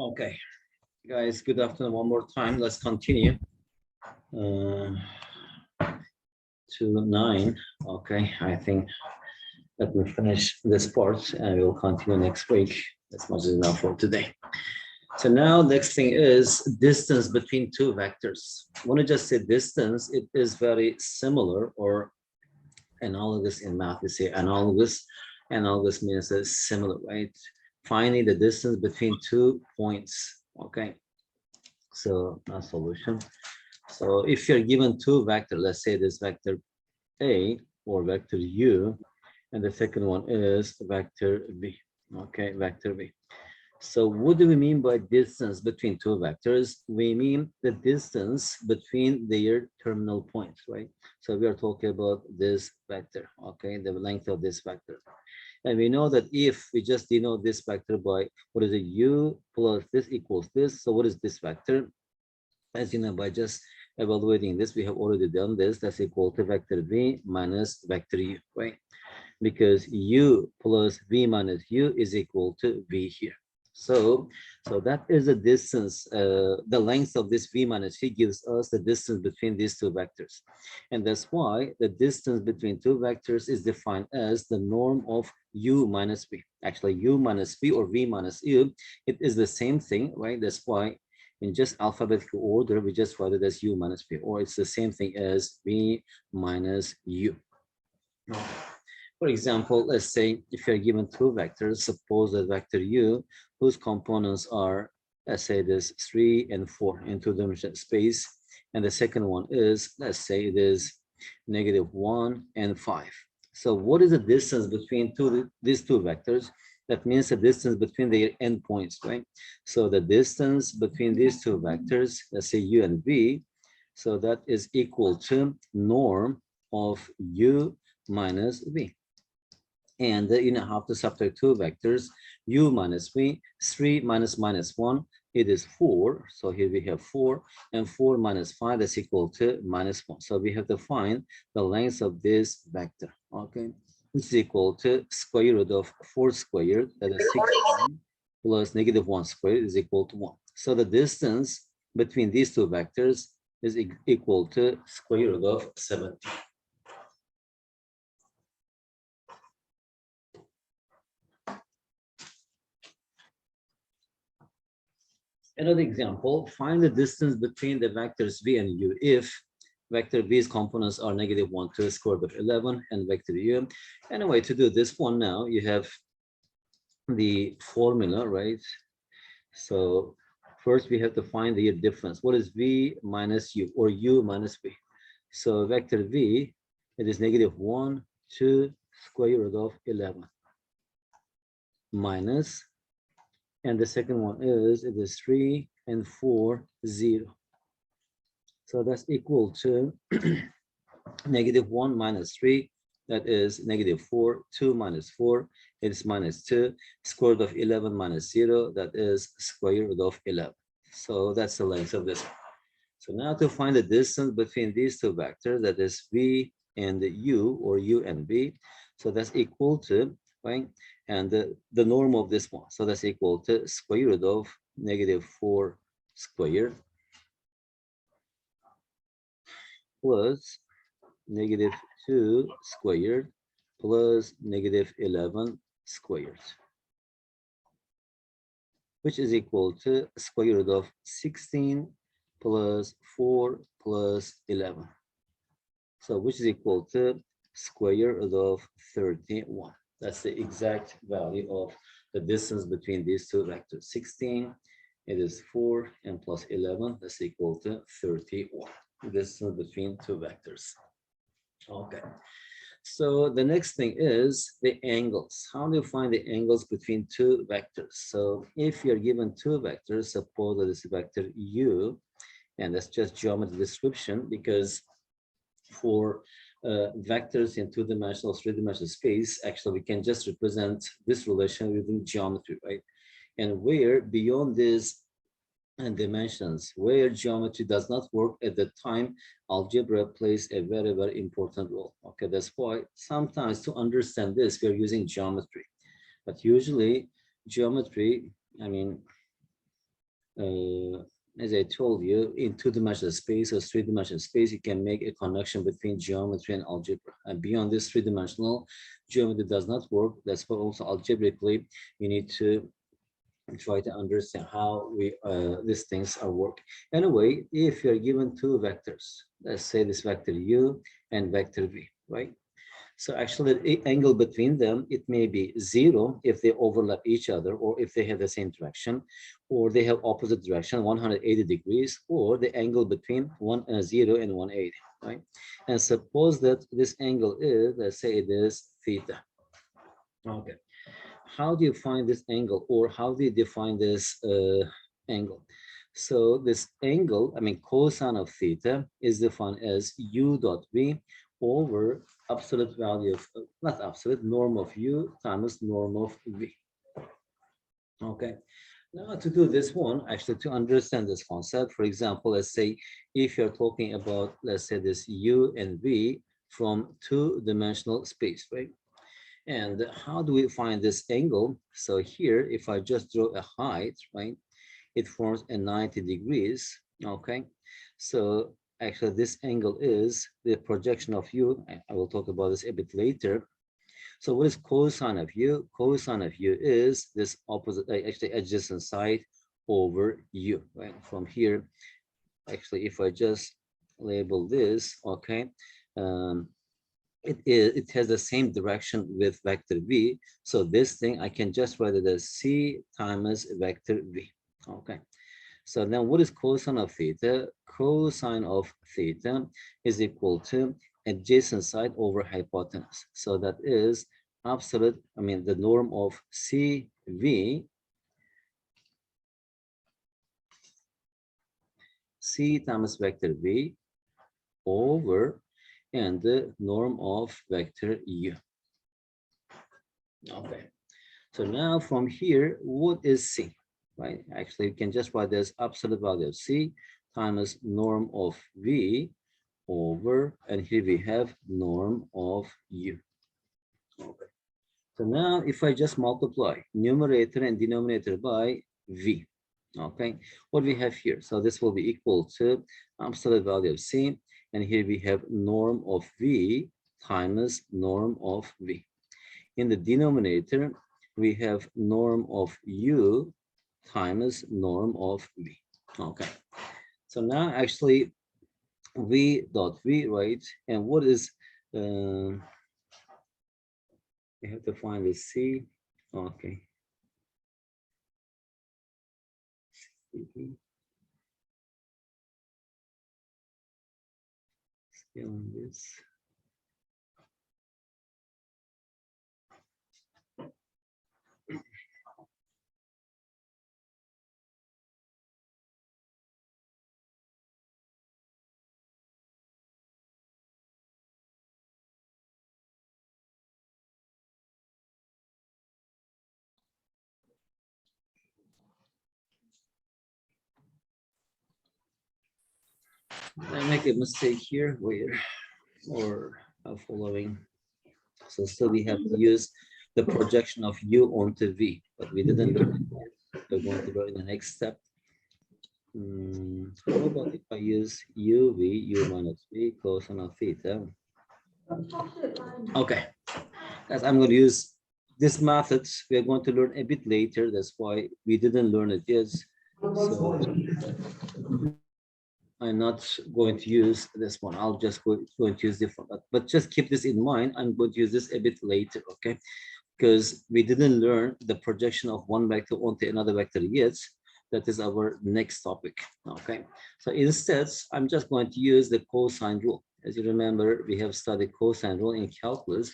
Okay, guys, good afternoon one more time. Let's continue to 9. Okay, I think let me finish this part and we'll continue next week. As much as enough for today. So now next thing is distance between two vectors. When I just say distance, it is very similar or analogous in math. We say analogous. Analogous means it's similar, right? Finding the distance between 2 points. Okay, so a solution. So if you're given two vectors, let's say this vector A or vector U, and the second one is vector V. Okay, vector V. So what do we mean by distance between two vectors? We mean the distance between their terminal points, right? So we are talking about this vector, okay, the length of this vector. And we know that if we just denote this vector by what is it, U plus this equals this. So what is this vector? As you know, by just evaluating this, we have already done this. That's equal to vector V minus vector U, right? Because U plus V minus U is equal to V here. So that is the distance, the length of this V minus V gives us the distance between these two vectors. And that's why the distance between two vectors is defined as the norm of U minus V. Actually, U minus V or V minus U, it is the same thing, right? That's why in just alphabetical order, we just write it as U minus V, or it's the same thing as V minus U. For example, let's say if you're given two vectors, suppose that vector U, whose components are, let's say this 3 and 4 in two-dimensional space, and the second one is, let's say it is -1 and 5. So what is the distance between these two vectors? That means the distance between their endpoints, right? So the distance between these two vectors, let's say U and V, so that is equal to norm of U minus V. And you now have to subtract two vectors, U minus V, 3 minus -1, it is 4. So here we have 4, and 4 minus 5 is equal to -1. So we have to find the length of this vector, okay, which is equal to square root of 4 squared, that is 16, plus -1 squared is equal to 1. So the distance between these two vectors is equal to square root of 17. Another example, find the distance between the vectors V and U if vector V's components are -1 to the square root of 11 and vector U. Anyway, to do this one now, you have the formula, right? So first we have to find the difference. What is V minus U or U minus V? So vector V, it is -1 to square root of 11 minus, and the second one is, it is 3 and 4, 0. So that's equal to -1 minus 3, that is -4, 2 minus 4, it is -2, square root of 11 minus 0, that is square root of 11. So that's the length of this one. So now to find the distance between these two vectors, that is V and U or U and V, so that's equal to, right, and the norm of this one, so that's equal to square root of -4 squared plus -2 squared plus -11 squared, which is equal to square root of 16 plus 4 plus 11. So which is equal to square root of 31. That's the exact value of the distance between these two vectors. 16, it is 4, and plus 11, that's equal to 31. The distance between two vectors. Okay. So the next thing is the angles. How do you find the angles between two vectors? So if you're given two vectors, suppose that it's vector U, and that's just geometry description, because for vectors in two-dimensional, three-dimensional space, actually we can just represent this relation within geometry, right? And where beyond these dimensions, where geometry does not work at the time, algebra plays a very, very important role. Okay, that's why sometimes to understand this, we're using geometry. But usually geometry, I mean, as I told you, in two-dimensional space or three-dimensional space, you can make a connection between geometry and algebra. And beyond this three-dimensional, geometry does not work. That's why also algebraically, you need to try to understand how these things are working. Anyway, if you're given two vectors, let's say this vector u and vector v, right? So actually the angle between them, it may be zero if they overlap each other, or if they have the same direction, or they have opposite direction, 180 degrees, or the angle between 0 and 180, right? And suppose that this angle is, let's say it is theta. Okay. How do you find this angle, or how do you define this angle? So this angle, I mean, cosine of theta is defined as u dot v over absolute value of, not absolute, norm of u times norm of v. Okay. Now to do this one, actually to understand this concept, for example, let's say if you're talking about, let's say this u and v from two-dimensional space, right? And how do we find this angle? So here, if I just draw a height, right, it forms a 90 degrees, okay? So actually this angle is the projection of u. I will talk about this a bit later. So what is cosine of u? Cosine of u is this opposite, actually adjacent side over u, right? From here, actually, if I just label this, okay, it has the same direction with vector v. So this thing, I can just write it as c times vector v. Okay. So then what is cosine of theta? Cosine of theta is equal to adjacent side over hypotenuse. So that is absolute, I mean, the norm of CV, c times vector v over and the norm of vector u. Okay. So now from here, what is c? Right? Actually, you can just write this absolute value of c times norm of v over, and here we have norm of u. Okay. So now if I just multiply numerator and denominator by v, okay, what we have here? So this will be equal to absolute value of c, and here we have norm of v times norm of v. In the denominator, we have norm of u times norm of v. Okay. So now actually v dot v, right? And what is, we have to find the c. Okay. Scale on this. I make a mistake here where, or following. So still we have to use the projection of u onto v, but we didn't learn it yet. We're going to go in the next step. How about if I use uv, u minus v cosine of theta? Okay, as I'm going to use this method, we are going to learn a bit later. That's why we didn't learn it yet. So I'm not going to use this one. I'll just going to use different, but just keep this in mind. I'm going to use this a bit later, okay? Because we didn't learn the projection of one vector onto another vector yet. That is our next topic, okay? So instead, I'm just going to use the cosine rule. As you remember, we have studied cosine rule in calculus.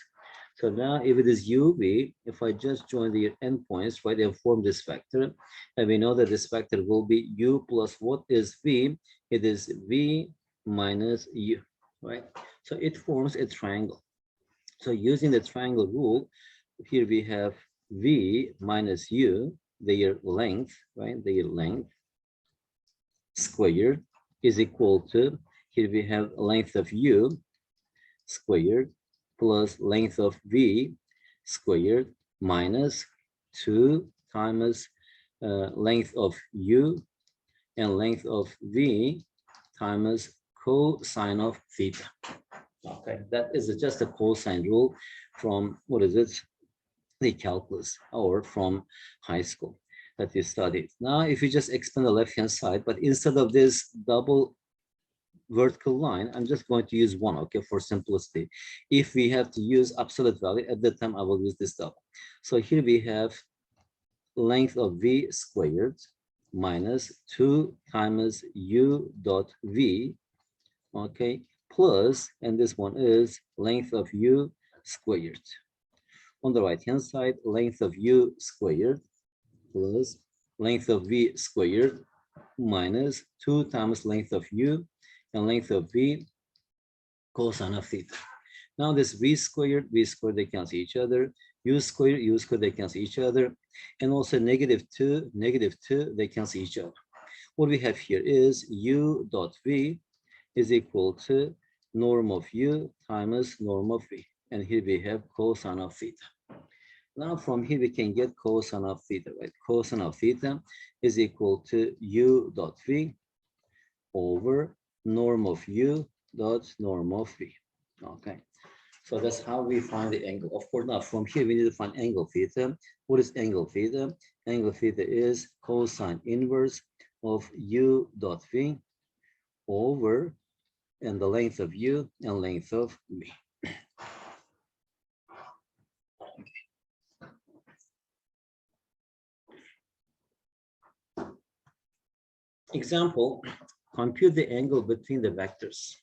So now if it is uv, if I just join the endpoints, right, and form this vector, and we know that this vector will be u plus what is v? It is v minus u, right? So it forms a triangle. So using the triangle rule, here we have v minus u, their length, right? Their length squared is equal to, here we have length of u squared plus length of v squared minus 2 times length of u and length of V times cosine of theta. Okay, that is just a cosine rule from, what is it? The calculus or from high school that you studied. Now, if you just expand the left-hand side, but instead of this double vertical line, I'm just going to use one, okay, for simplicity. If we have to use absolute value, at that time, I will use this double. So here we have length of V squared minus 2 times U dot V, okay, plus, and this one is length of U squared. On the right-hand side, length of U squared plus length of V squared minus 2 times length of U and length of V cosine of theta. Now this V squared, they cancel each other. U squared, they cancel each other. And also negative 2, they cancel each other. What we have here is U dot V is equal to norm of U times norm of V. And here we have cosine of theta. Now from here we can get cosine of theta, right? Cosine of theta is equal to U dot V over norm of U dot norm of V. Okay, so that's how we find the angle. Of course, now from here we need to find angle theta. What is angle theta? Angle theta is cosine inverse of U dot V over and the length of U and length of V. Example, compute the angle between the vectors.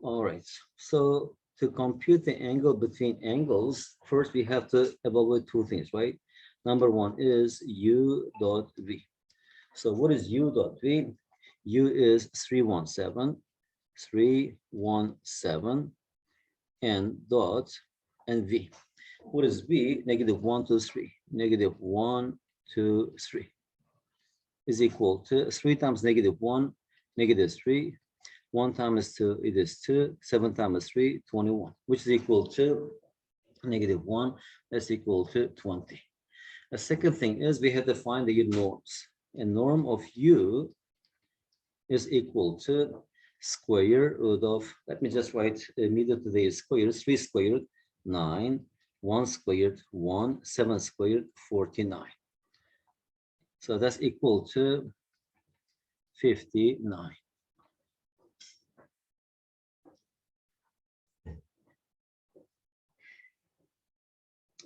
All right, so to compute the angle between angles, first we have to evaluate two things, right? Number one is U dot V. So what is U dot V? U is 317, and dot, and V. What is V? Negative 1, 2, 3. Negative 1, 2, 3 is equal to 3 times negative 1, negative 3. 1 times 2, it is 2. 7 times 3, 21, which is equal to negative 1. That's equal to 20. The second thing is we have to find the norms. A norm of U is equal to square root of, let me just write immediately the square, 3 squared, 9, 1 squared, 1, 7 squared, 49. So that's equal to 59.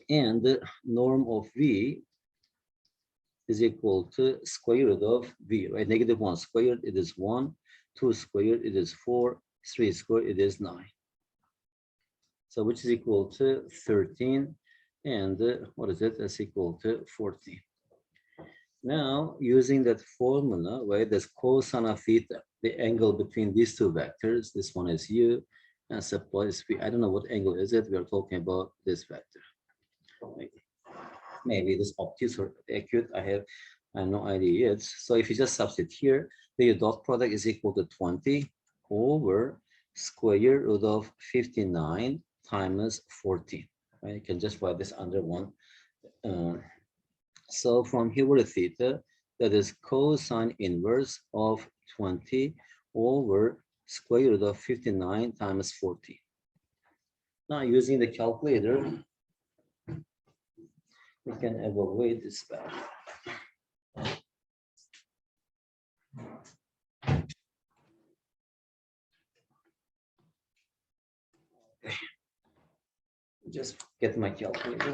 And the norm of V is equal to square root of V, right? Negative 1 squared, it is 1. 2 squared, it is 4. 3 squared, it is 9. So which is equal to 13. And what is it? That's equal to 14. Now, using that formula, right, that's cosine of theta, the angle between these two vectors, this one is U, and suppose V. I don't know what angle is it. We are talking about this vector. Maybe this obtuse or acute, I have no idea yet. So if you just substitute here, the dot product is equal to 20 over square root of 59 times 14. Right? You can just write this under one. So from here, what is theta? That is cosine inverse of 20 over square root of 59 times 14. Now using the calculator, we can evaluate this value. Okay. Just get my calculator.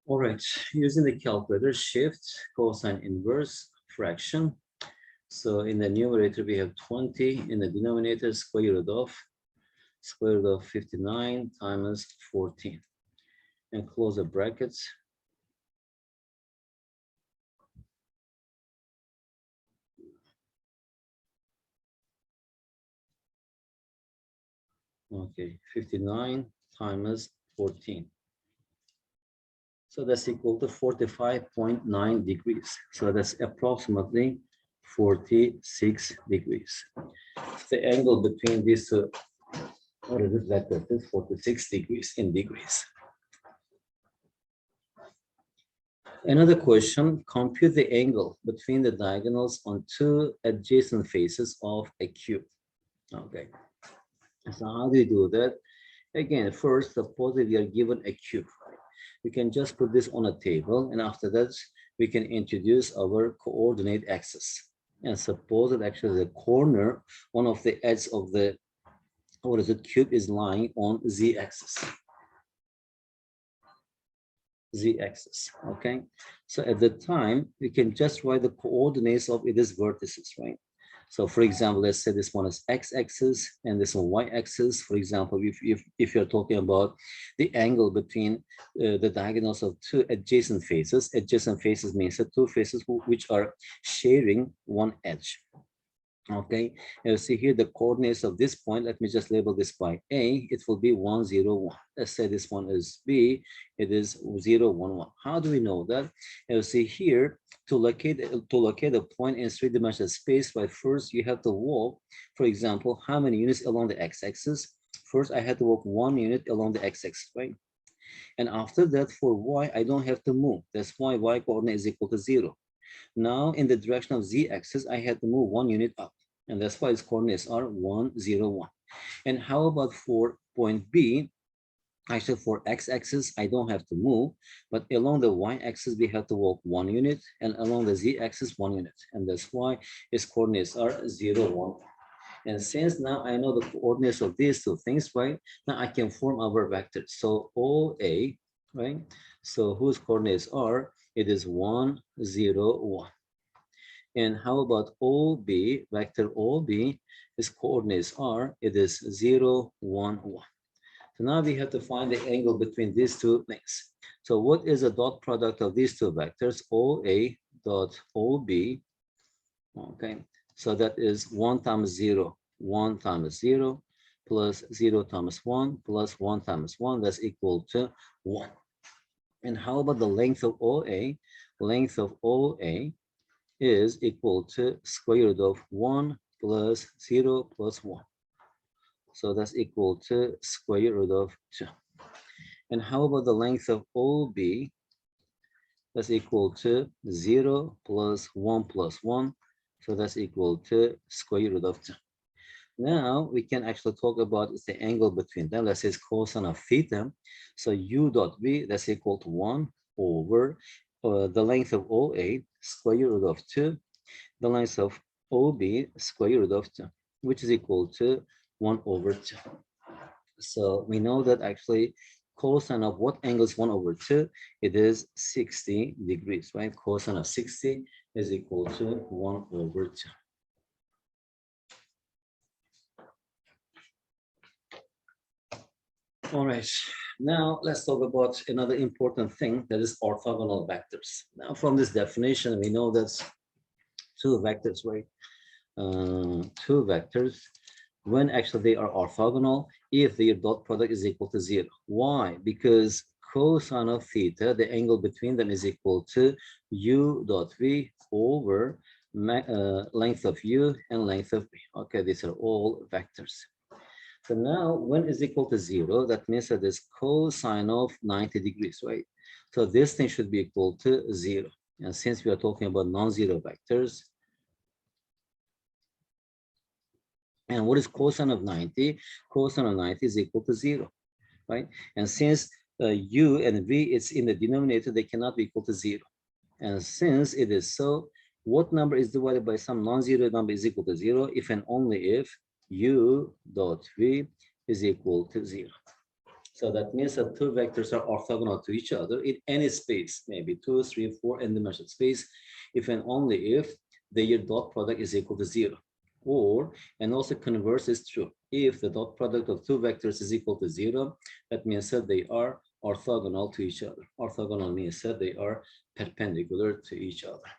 All right, using the calculator, shift cosine inverse fraction. So in the numerator, we have 20. In the denominator, square root of 59 times 14. And close the brackets. Okay, 59 times 14. So that's equal to 45.9 degrees. So that's approximately 46 degrees. The angle between these two, what is it, that is 46 degrees in degrees. Another question, compute the angle between the diagonals on two adjacent faces of a cube. Okay, so how do you do that? Again, first, suppose that we are given a cube, right? We can just put this on a table, and after that, we can introduce our coordinate axis. And suppose that actually the corner, one of the edges of the, what is it, cube is lying on z-axis. Z-axis, okay? So at the time, we can just write the coordinates of its vertices, right? So for example, let's say this one is x-axis and this one y-axis. For example, if you're talking about the angle between the diagonals of two adjacent faces means that two faces which are sharing one edge. Okay, you see here the coordinates of this point. Let me just label this by A. It will be 1, 0, 1. Let's say this one is B. It is 0, 1, 1. How do we know that? You see here to locate a point in three-dimensional space. But first, you have to walk. For example, how many units along the x-axis? First, I had to walk 1 unit along the x-axis, right? And after that, for y, I don't have to move. That's why y coordinate is equal to 0. Now, in the direction of z-axis, I had to move 1 unit up. And that's why its coordinates are 1, 0, 1. And how about for point B? Actually, for x-axis, I don't have to move. But along the y-axis, we have to walk 1 unit. And along the z-axis, 1 unit. And that's why its coordinates are 0, 1. And since now I know the coordinates of these two things, right? Now I can form our vectors. So OA, right? So whose coordinates are, it is 1, 0, 1. And how about OB, vector OB, its coordinates are, it is 0, 1, 1. So now we have to find the angle between these two things. So what is the dot product of these two vectors, OA dot OB? Okay, so that is 1 times 0, 1 times 0, plus 0 times 1, plus 1 times 1, that's equal to 1. And how about the length of OA? Length of OA is equal to square root of 1 plus 0 plus 1. So that's equal to square root of 2. And how about the length of OB? That's equal to 0 plus 1 plus 1. So that's equal to square root of 2. Now we can actually talk about the angle between them. Let's say it's cosine of theta. So U dot V, that's equal to 1 over the length of OA, square root of 2, the length of OB, square root of 2, which is equal to 1 over 2. So we know that actually cosine of what angle is 1 over 2? It is 60 degrees, right? Cosine of 60 is equal to 1 over 2. All right, now let's talk about another important thing, that is orthogonal vectors. Now from this definition, we know that two vectors, right? Two vectors, when actually they are orthogonal, if their dot product is equal to 0. Why? Because cosine of theta, the angle between them is equal to U dot V over length of U and length of V. Okay, these are all vectors. So now when is equal to 0, that means that is cosine of 90 degrees, right? So this thing should be equal to 0. And since we are talking about non-zero vectors, and what is cosine of 90? Cosine of 90 is equal to 0, right? And since U and V, it's in the denominator, they cannot be equal to 0. And since it is so, what number is divided by some non-zero number is equal to 0 if and only if U dot V is equal to 0. So that means that two vectors are orthogonal to each other in any space, maybe 2, 3, 4 n-dimensional space, if and only if their dot product is equal to 0. Or, and also converse is true. If the dot product of two vectors is equal to 0, that means that they are orthogonal to each other. Orthogonal means that they are perpendicular to each other.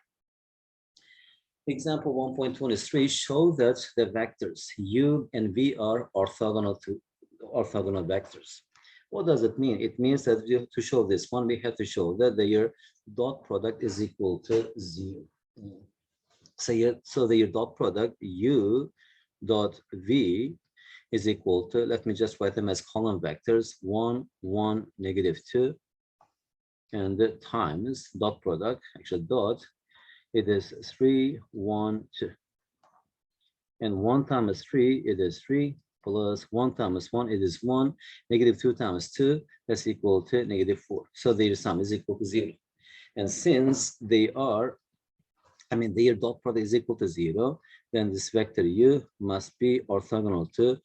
Example 1.23 show that the vectors u and v are orthogonal vectors. What does it mean? It means that to show this one, we have to show that their dot product is equal to 0. So their dot product u dot v is equal to, let me just write them as column vectors, 1, 1, -2, and the times dot product, actually dot, it is 3, 1, 2. And 1 times 3, it is 3, plus 1 times 1, it is 1, -2 times 2, that's equal to -4. So their sum is equal to 0. And since they are, their dot product is equal to 0, then this vector u must be orthogonal to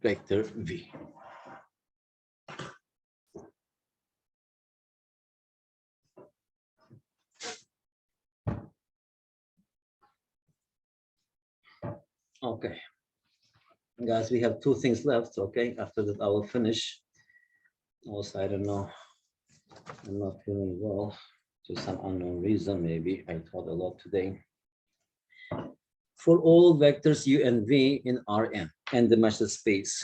vector v. Okay, guys, we have 2 things left. Okay, after that I will finish. Also, I don't know, I'm not feeling well for some unknown reason. Maybe I taught a lot today. For all vectors u and v in Rn and the measure space,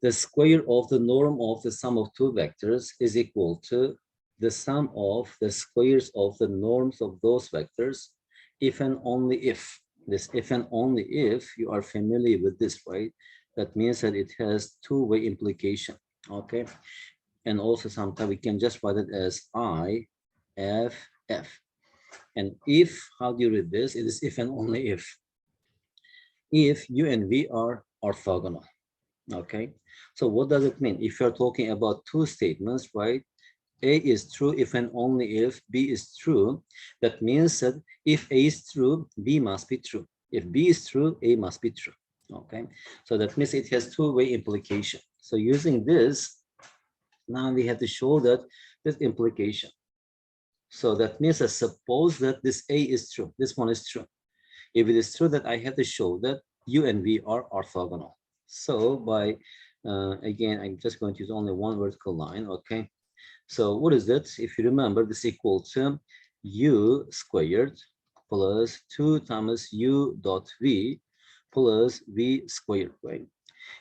the square of the norm of the sum of two vectors is equal to the sum of the squares of the norms of those vectors if and only if. This if and only if, you are familiar with this, right? That means that it has two-way implication, okay? And also sometimes we can just write it as I, F, F. And if, how do you read this? It is if and only if. If u and v are orthogonal, okay? So what does it mean? If you're talking about two statements, right? A is true if and only if B is true. That means that if A is true, B must be true. If B is true, A must be true. Okay, so that means it has two-way implication. So using this, now we have to show that this implication. So that means that suppose that this A is true, this one is true. If it is true, that I have to show that U and V are orthogonal. So by, again, I'm just going to use only one vertical line, okay? So what is that? If you remember, this equal to u squared plus 2 times u dot v plus v squared, right?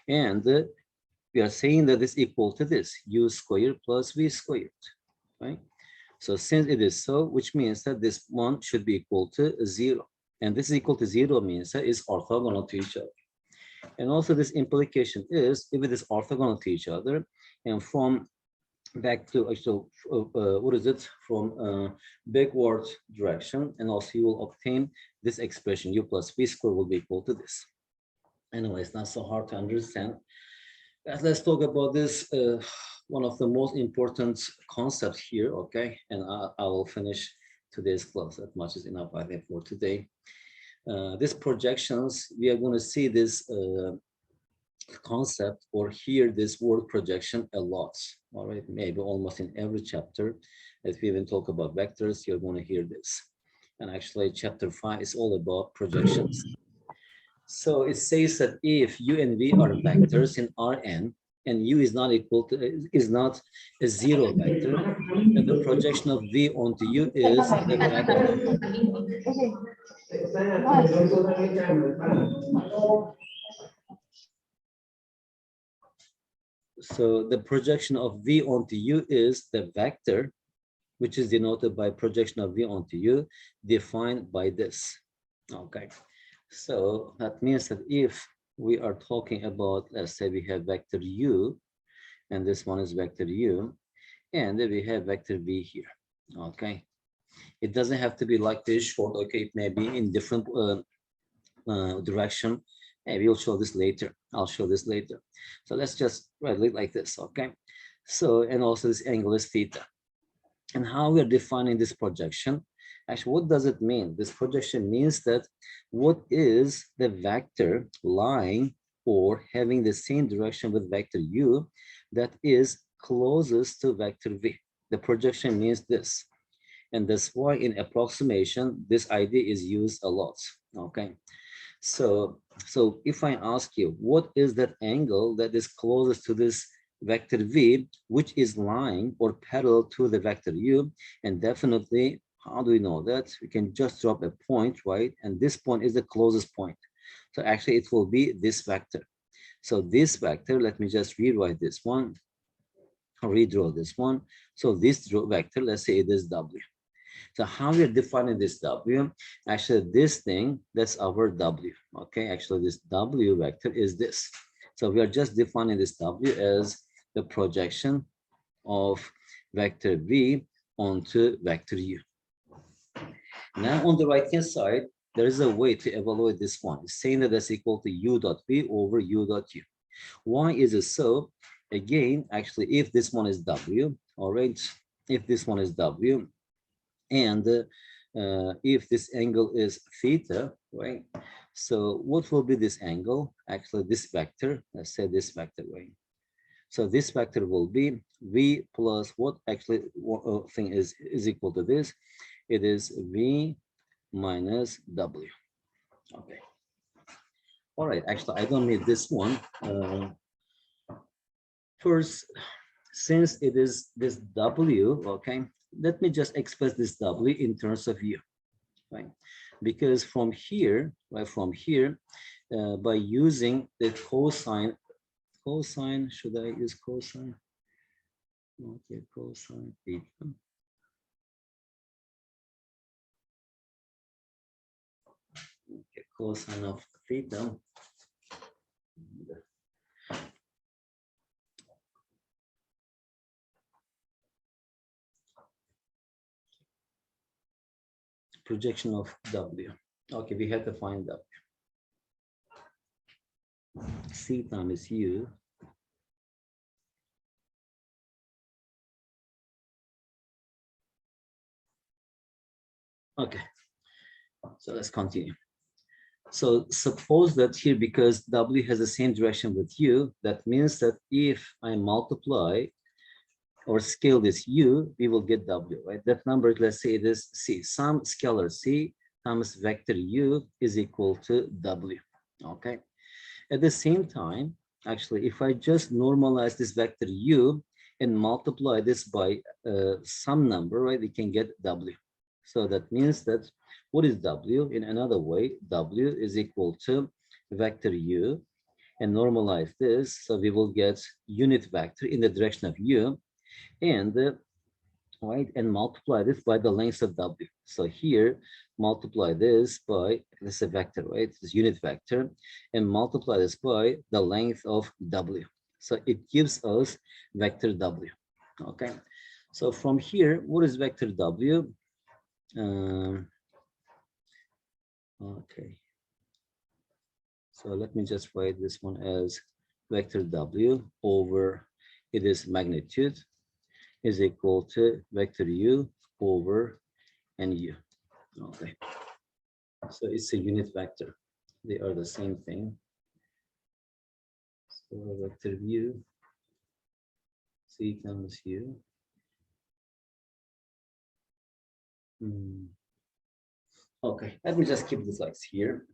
And we are saying that this equal to this, u squared plus v squared, right? So since it is so, which means that this one should be equal to 0. And this is equal to 0 means that it's orthogonal to each other. And also this implication is, if it is orthogonal to each other, and from back to actually what is it, from backward direction, and also you will obtain this expression u plus v squared will be equal to this. Anyway, it's not so hard to understand. Let's talk about this, one of the most important concepts here, okay? And I will finish today's class. That much is enough, I think, for today. These projections, we are going to see this concept or hear this word projection a lot, all right? Maybe almost in every chapter. If we even talk about vectors, you're going to hear this. And actually chapter 5 is all about projections. So it says that if u and v are vectors in Rn and u is not equal to, is not a zero vector, then the projection of v onto u is the vector. So the projection of v onto u is the vector, which is denoted by projection of v onto u, defined by this. Okay, so that means that if we are talking about, let's say we have vector u, and this one is vector u, and then we have vector v here. Okay, it doesn't have to be like this short. Okay, it may be in different direction. Maybe we'll show this later. I'll show this later. So let's just write it like this, okay? So, and also this angle is theta. And how we're defining this projection? Actually, what does it mean? This projection means that what is the vector lying or having the same direction with vector u that is closest to vector v? The projection means this. And that's why in approximation, this idea is used a lot. Okay. So if I ask you, what is that angle that is closest to this vector v, which is lying or parallel to the vector u? And definitely, how do we know that? We can just drop a point, right? And this point is the closest point. So actually, it will be this vector. So this vector, let me just rewrite this one, redraw this one. So this vector, let's say it is w. So how we are defining this w? Actually, this thing, that's our w. Okay, actually, this w vector is this. So we are just defining this w as the projection of vector v onto vector u. Now, on the right-hand side, there is a way to evaluate this one. It's saying that that's equal to u dot v over u dot u. Why is it so? Again, actually, if this one is w, all right, if this one is w, and if this angle is theta, right? So what will be this angle? Actually, this vector, let's say this vector, right? So this vector will be v plus what actually thing is equal to this? It is v minus w. Okay. All right, actually, I don't need this one. First, since it is this w, okay, let me just express this w in terms of u. Right? Because from here, right, from here, by using the cosine, should I use cosine? Okay, cosine theta. Okay, cosine of theta. Projection of W. Okay, we have to find W. C times U. Okay, so let's continue. So suppose that here, because W has the same direction with U, that means that if I multiply or scale this U, we will get W, right? That number, let's say it is C. Some scalar C times vector U is equal to W, okay? At the same time, actually, if I just normalize this vector U and multiply this by some number, right, we can get W. So that means that what is W? In another way, W is equal to vector U and normalize this. So we will get unit vector in the direction of U and right, and multiply this by the length of W. So here, multiply this by, this is a vector, right? This unit vector, and multiply this by the length of W. So it gives us vector W, okay? So from here, what is vector W? Okay. So let me just write this one as vector W over, it is magnitude, is equal to vector U over and U. Okay, so it's a unit vector. They are the same thing. So vector U, C times U. Okay, let me just keep this like here.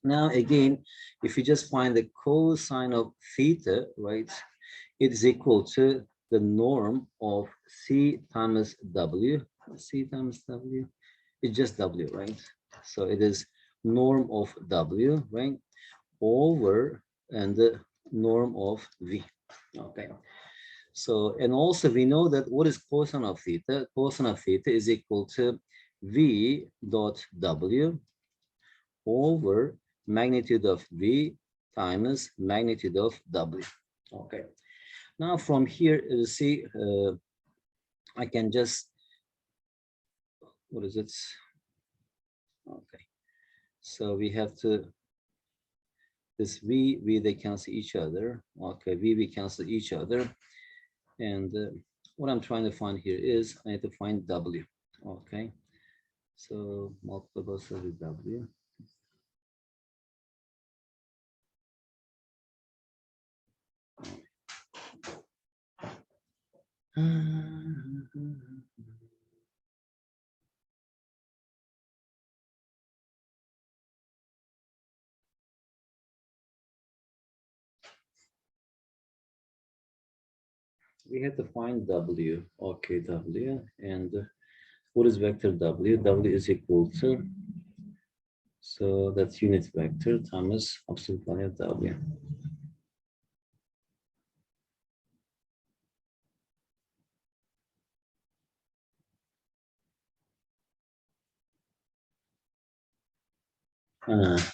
Now again, if you just find the cosine of theta, right, it is equal to the norm of C times W. C times W, it's just W, right? So it is norm of W, right, over and the norm of V. Okay. So, and also we know that what is cosine of theta? Cosine of theta is equal to V dot W over magnitude of V times magnitude of W. Okay. Now from here, you see, I can just, what is it? Okay. So we have to, this V, they cancel each other. Okay, we cancel each other. And what I'm trying to find here is I need to find W. Okay. So multiple with W. we have to find W. Okay, W. And what is vector W? W is equal to, so that's unit vector times absolute value of W.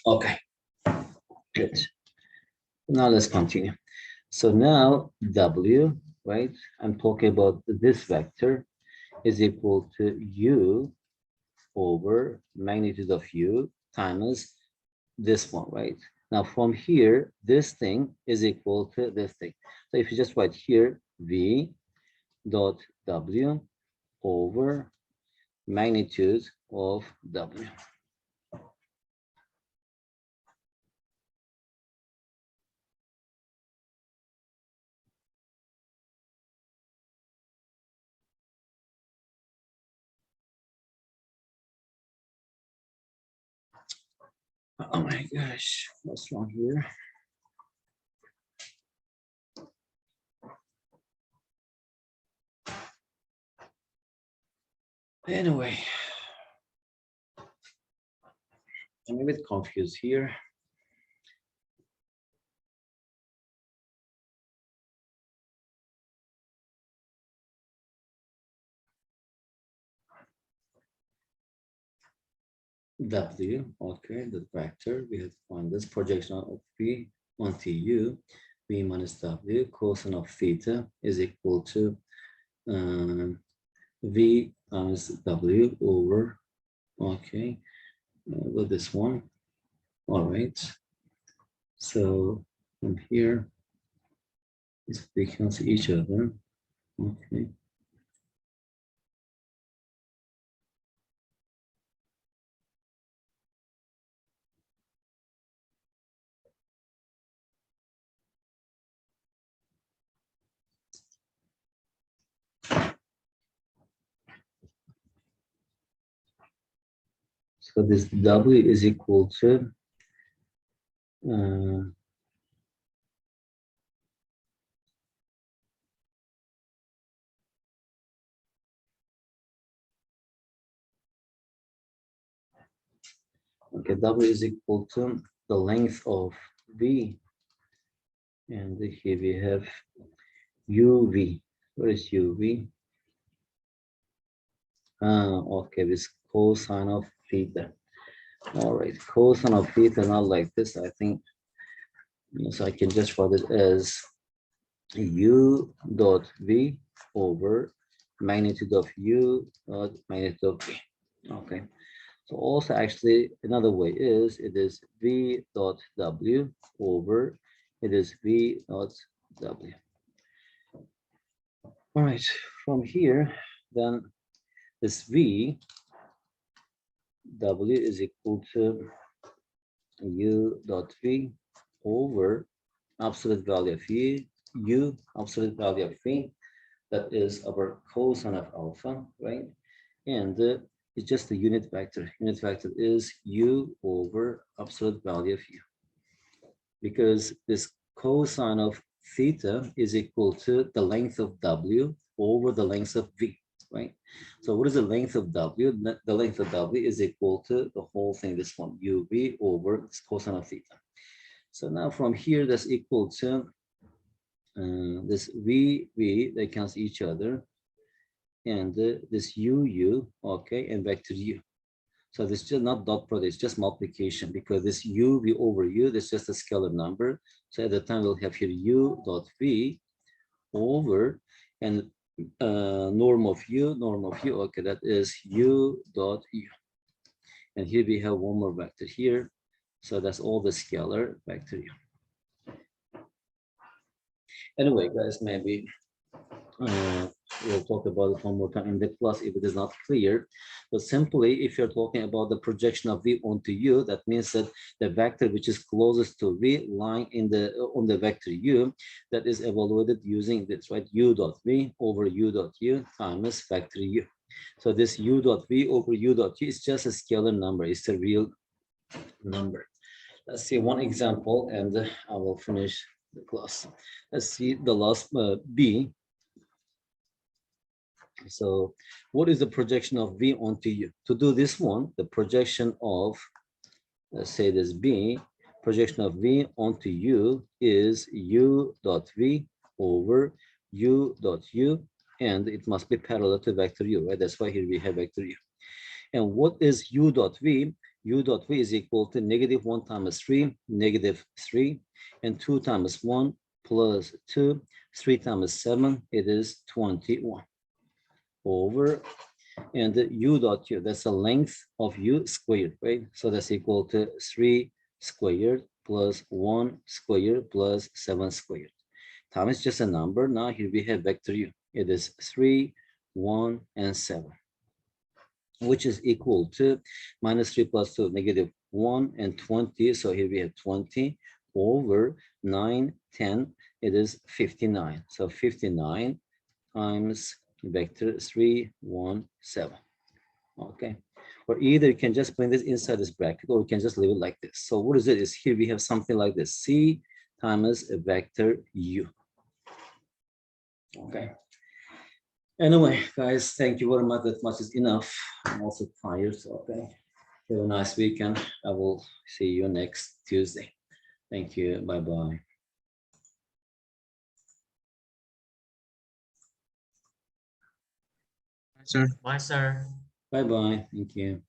Okay, good. Now let's continue. So now W, right? I'm talking about this vector is equal to U over magnitude of U times this one, right? Now from here, this thing is equal to this thing. So if you just write here, V dot W over magnitude of W. Oh my gosh, what's wrong here? Anyway, I'm a bit confused here. W, okay, the vector, we have to find this projection of V onto U, V minus W, cosine of theta is equal to V times W over, okay, with this one, all right. So from here, this becomes each other, okay. So this W is equal to okay, W is equal to the length of V, and here we have UV. Where is UV? Okay, this cosine of theta. All right, cosine of theta, not like this. I think, so I can just write it as U dot V over magnitude of U dot magnitude of V. Okay, so also actually another way is it is V dot W over it is V dot W. All right, from here, then this V W is equal to U dot V over absolute value of U, absolute value of V, that is our cosine of alpha, right? And it's just a unit vector. Unit vector is U over absolute value of U. Because this cosine of theta is equal to the length of W over the length of V, right? So what is the length of W? The length of W is equal to the whole thing, this one, UV over this cosine of theta. So now from here, that's equal to this V, they cancel each other, and this UU, okay, and vector U. So this is just not dot product, it's just multiplication, because this UV over U, that's just a scalar number. So at the time we'll have here U dot V over, and norm of U, okay, that is U dot U. And here we have one more vector here. So that's all the scalar vector U. Anyway, guys, maybe we'll talk about it one more time in the class if it is not clear. But simply, if you're talking about the projection of V onto U, that means that the vector which is closest to V lying in the on the vector U, that is evaluated using this, right? U dot V over U dot U times vector U. So this U dot V over U dot U is just a scalar number. It's a real number. Let's see one example, and I will finish the class. Let's see the last B. So what is the projection of V onto U? To do this one, the projection of, let's say this B, projection of V onto U is U dot V over U dot U, and it must be parallel to vector U, right? That's why here we have vector U. And what is U dot V? U dot V is equal to -1 times 3, -3, and 2 times 1 plus 2, 3 times 7, it is 21 over, and the U dot U, that's the length of U squared, right? So that's equal to 3 squared plus 1 squared plus 7 squared. Time is just a number. Now here we have vector U. It is 3, 1, and 7, which is equal to -3 plus 2, -1 and 20. So here we have 20 over 9, 10. It is 59. So 59 times vector 3, 1, 7. Okay. Or either you can just bring this inside this bracket, or you can just leave it like this. So what is it? Is here we have something like this: C times a vector U. Okay. Anyway, guys, thank you very much. That much is enough. I'm also tired. So, okay. Have a nice weekend. I will see you next Tuesday. Thank you. Bye-bye. Sir. Bye, sir. Bye-bye. Thank you.